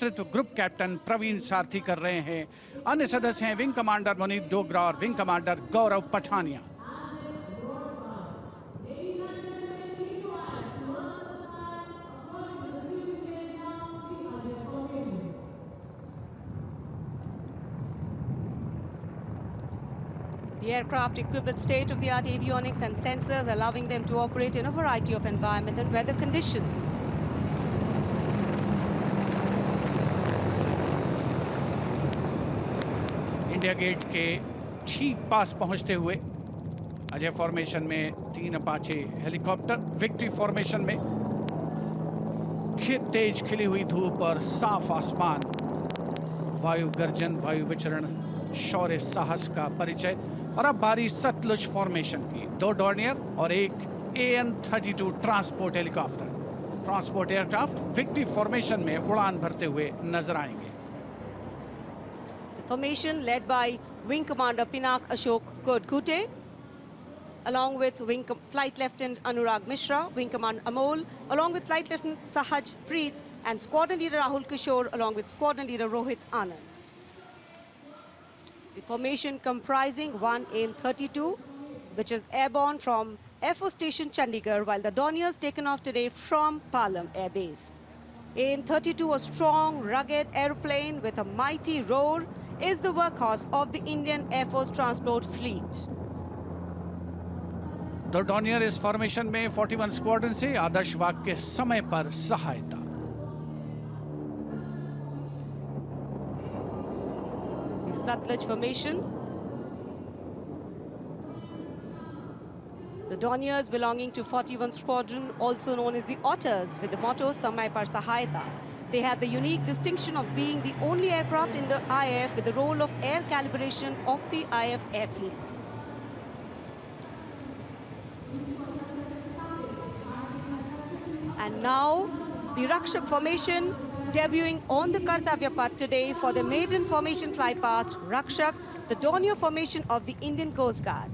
नेतृत्व group captain Praveen सारथी कर रहे हैं। अन्य सदस्य हैं विंग कमांडर मुनीत डोगरा और wing commander Gaurav Pathania. The aircraft equipped with state-of-the-art avionics and sensors, allowing them to operate in a variety of environment and weather conditions. India Gate के ठीक पास पहुंचते हुए अजय फॉर्मेशन में 3 अपाचे हेलीकॉप्टर, विक्ट्री फॉर्मेशन में तेज खिली हुई धूप और साफ आसमान, वायु गर्जन, वायु विचरण, शौर्य साहस का परिचय। और अब बारी सतलुज फॉर्मेशन की। 2 डॉर्नियर और एक AN-32 transport helicopter, transport aircraft victory formation में उड़ान भरते हुए नजर आएंगे। The formation led by Wing Commander Pinak Ashok Kodgute, along with Flight Lieutenant Anurag Mishra, Wing Commander Amol, along with Flight Lieutenant Sahaj Preet, and Squadron Leader Rahul Kishore, along with Squadron Leader Rohit Anand. The formation comprising one AN-32, which is airborne from Air Force Station Chandigarh, while the Dorniers taken off today from Palam Air Base. AN-32, a strong, rugged aeroplane with a mighty roar, is the workhorse of the Indian Air Force transport fleet. दो Dornier इस formation में 41 squadron से आदर्श वाक के समय पर सहायता। The Satluj formation. The Dorniers belonging to 41 Squadron, also known as the Otters, with the motto Samay Par Sahayata. They have the unique distinction of being the only aircraft in the IAF with the role of air calibration of the IAF airfields. And now, the Rakshak formation debuting on the Kartavya Path today for the maiden formation flypast, Rakshak, the Dornier formation of the Indian Coast Guard.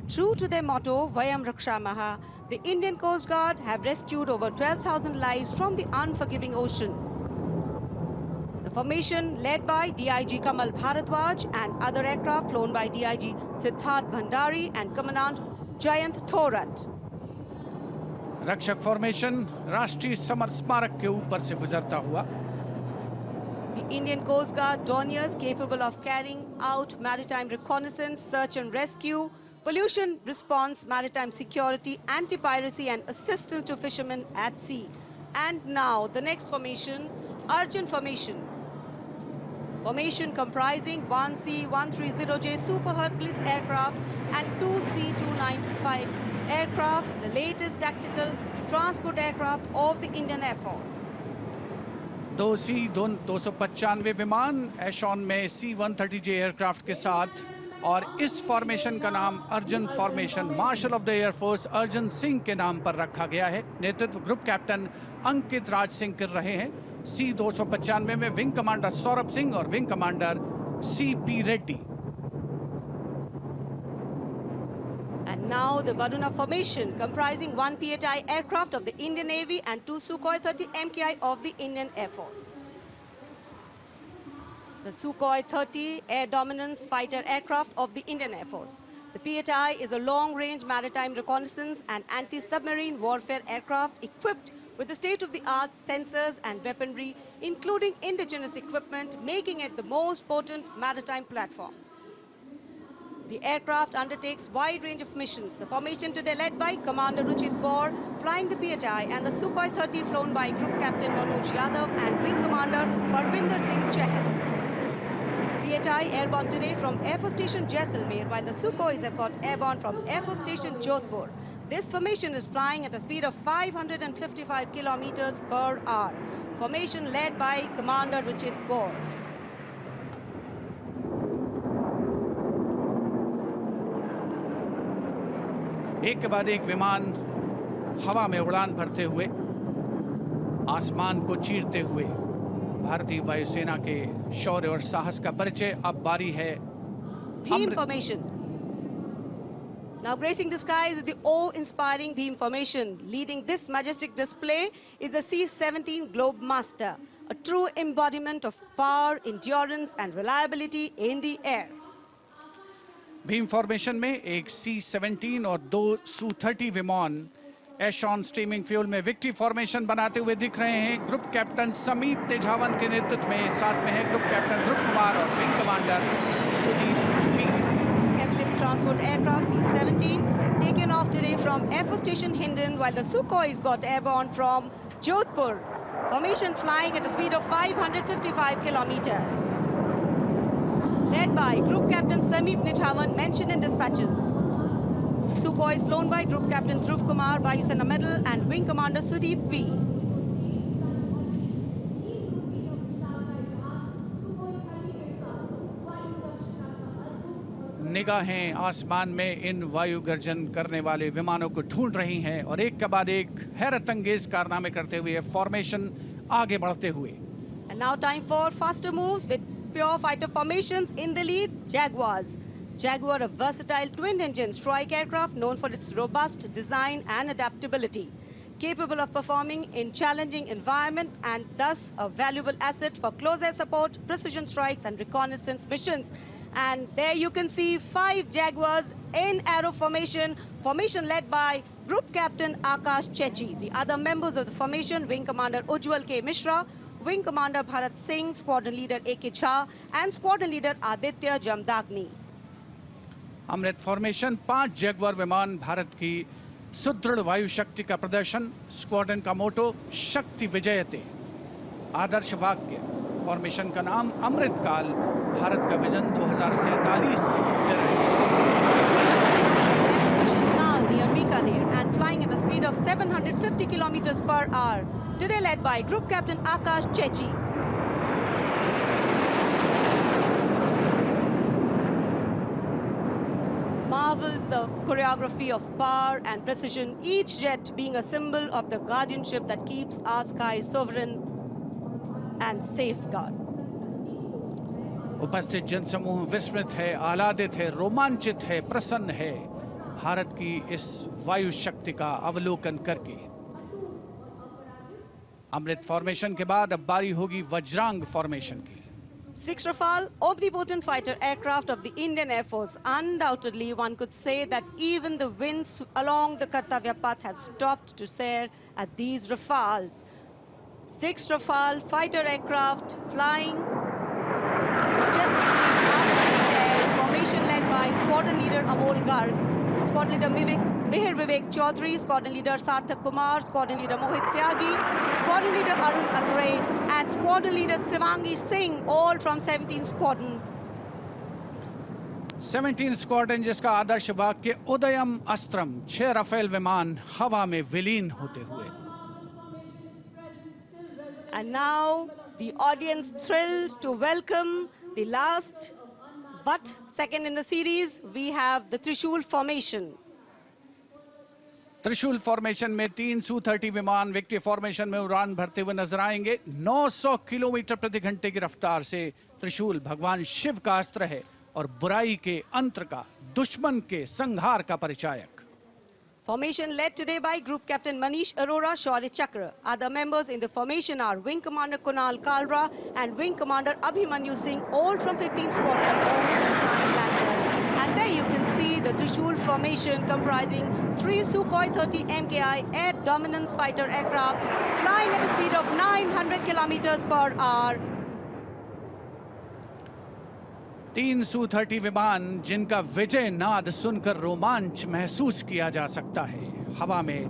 True to their motto, Vayam Rakshamaha, the Indian Coast Guard have rescued over 12,000 lives from the unforgiving ocean. The formation led by DIG Kamal Bharadwaj and other aircraft flown by DIG Siddharth Bhandari and Commandant Jayant Thorat. रक्षक formation राष्ट्रीय summer स्मारक के ऊपर से गुजरता हुआ। The Indian Coast Guard Dorniers capable of carrying out maritime reconnaissance, search and rescue, pollution response, maritime security, anti-piracy and assistance to fishermen at sea. And now the next formation, Arjun formation. Formation comprising 1 C-130J Super Hercules aircraft and 2 C-295 aircraft, the latest tactical transport aircraft of the Indian Air Force. 2 C-295 विमान एशॉन में C-130J aircraft के साथ, और इस formation का नाम Arjun formation marshal of the air force Arjun Singh के नाम पर रखा गया है। नेतृत्व ग्रुप कैप्टन अंकित राज सिंह कर रहे हैं। C-295 में विंग कमांडर सौरभ सिंह और wing commander CP Reddy. And now the Varuna formation comprising 1 PHI aircraft of the Indian Navy and 2 Sukhoi 30 MKI of the Indian Air Force. The Sukhoi 30 air dominance fighter aircraft of the Indian Air Force. The PHI is a long-range maritime reconnaissance and anti-submarine warfare aircraft equipped with the state-of-the-art sensors and weaponry, including indigenous equipment, making it the most potent maritime platform. The aircraft undertakes wide range of missions. The formation today led by Commander Ruchit Kaur, flying the PHI, and the Sukhoi 30 flown by Group Captain Manoj Yadav and Wing Commander Parvinder Singh Chahal. PHI airborne today from Air Force Station Jaisalmer, while the Sukhoi is airborne from Air Force Station Jodhpur. This formation is flying at a speed of 555 kilometers per hour. Formation led by Commander Ruchit Kaur. एक के बाद एक विमान हवा में उड़ान भरते हुए, आसमान को चीरते हुए भारतीय वायुसेना के शौर्य और साहस का परिचय। अब बारी है Beam formation. Now gracing the skies is the awe-inspiring beam formation. Leading this majestic display is the C-17 Globe Master, a true embodiment of power, endurance and reliability in the air. Bhim formation में एक C-17 और 2 Su-30 विमान एशॉन steaming fuel में victory formation बनाते हुए दिख रहे हैं। ग्रुप कैप्टन समीप तेजावन के नेतृत्व में, साथ में है ग्रुप कैप्टन ध्रुव कुमार और wing commander Sudeep P. Heavy lift transport aircraft C-17 taken off today from Air Force Station Hindon, while the Sukhois got airborne from Jodhpur. Formation flying at a speed of 555 kilometers. Led by Group Captain Sameep Nithawan, mentioned in dispatches. Sukhoi is flown by Group Captain Dhruv Kumar, Vayu Sena Medal, and Wing Commander Sudeep P. निगाहें आसमान में इन वायु गर्जन करने वाले विमानों को ढूंढ रही हैं और एक के बाद एक हैरत अंगेज कारनामे करते हुए फॉर्मेशन आगे बढ़ते हुए। And now time for faster moves with pure fighter formations. In the lead, Jaguars. Jaguar, a versatile twin-engine strike aircraft known for its robust design and adaptability, capable of performing in challenging environment and thus a valuable asset for close air support, precision strikes and reconnaissance missions. And there you can see 5 Jaguars in arrow formation, formation led by Group Captain Akash Chechi. The other members of the formation, Wing Commander Ujjwal K. Mishra, Wing Commander Bharat Singh, Squadron Leader A.K. Jha and Squadron Leader Aditya Jamdagni. Amrit formation 5 Jaguar विमान, भारत की सुदृढ़ वायु शक्ति का प्रदर्शन। Squadron का मोटो शक्ति विजयते, आदर्श वाक्य। फॉर्मेशन का नाम अमृतकाल, भारत का विजन 2047 से near Bikaner and flying at a speed of 750 kilometers per hour. Today led by Group Captain Akash Chechi. Marvel the choreography of power and precision, each jet being a symbol of the guardianship that keeps our skies sovereign and safeguard. उपस्थित जनसमूह विस्मित है, आह्लादित है, रोमांचित है, प्रसन्न है भारत की इस वायु शक्ति का अवलोकन करके। अमृत फॉर्मेशन के बाद अब बारी होगी वज्रांग फॉर्मेशन की। 6 Rafale, omnipotent fighter aircraft of the Indian Air Force. Undoubtedly, one could say that even the winds along the Kartavya path have stopped to stare at these Rafales. 6 Rafale fighter aircraft flying majestically out of the air. Formation led by Squadron Leader Amol Garg, Squadron Leader Mihir Vivek Chaudhary, Squadron Leader Sarthak Kumar, Squadron Leader Mohit Tyagi, Squadron Leader Arun Athare, and Squadron Leader Shivangi Singh, all from 17 Squadron. 17 squadron, जिसका आदर्श वाक्य उदयम अस्त्रम, 6 Rafale विमान हवा में विलीन होते हुए। And now the audience thrilled to welcome the last but second in the series. We have the Trishul formation. त्रिशूल formation में 3 Su-30 विमान विक्ट्री फॉर्मेशन में उड़ान भरते हुए नजर आएंगे। 900 किलोमीटर प्रति घंटे की रफ्तार से त्रिशूल भगवान शिव का अस्त्र है और बुराई के अंत का, दुश्मन के संहार का परिचायक। Formation led today by Group Captain Manish Arora, Shaurya Chakra. Other members in the formation are Wing Commander Kunal Kalra and Wing Commander Abhimanyu Singh, all from 15 Squadron, all from Flying Lancers. And there you can see the Trishul formation comprising 3 Sukhoi 30 MKI air dominance fighter aircraft flying at a speed of 900 kilometers per hour. 3 Su-30 विमान जिनका विजय नाद सुनकर रोमांच महसूस किया जा सकता है, हवा में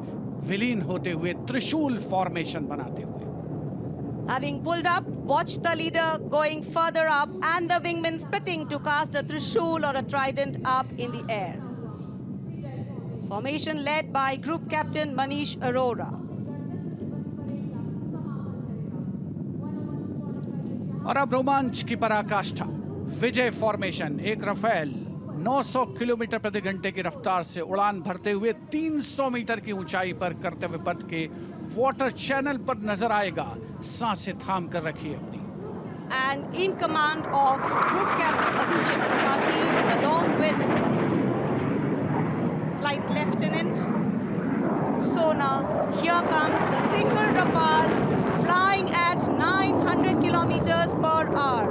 विलीन होते हुए त्रिशूल फॉर्मेशन बनाते हुए। Having pulled up, watch the leader going further up and the wingmen spitting to cast a trishul or a trident up in the air. Formation led by Group Captain Manish Arora. और अब रोमांच की पराकाष्ठा, विजय formation. एक Rafale 900 kilometre प्रति घंटे की रफ्तार से उड़ान भरते हुए 300 मीटर की ऊंचाई पर कर्तव्य पथ के वाटर चैनल पर नजर आएगा। सांसें थाम कर रखिए अपनी। And in command of Group Captain Abhishek Tripathi, along with Flight Lieutenant Sona, here comes the single Rafale flying at 900 kilometers per hour.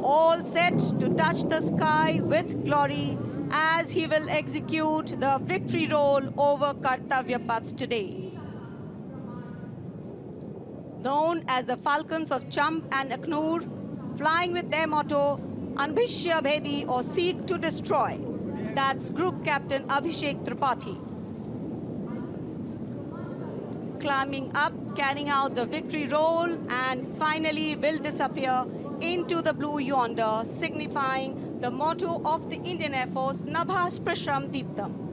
All set to touch the sky with glory as he will execute the victory roll over Kartavya Path today. Known as the Falcons of Champ and Aknoor, flying with their motto, Anbhishya Bhedi or Seek to Destroy. That's Group Captain Abhishek Tripathi. Climbing up, carrying out the victory roll, and finally will disappear into the blue yonder, signifying the motto of the Indian Air Force, Nabha Sprisham Deeptam.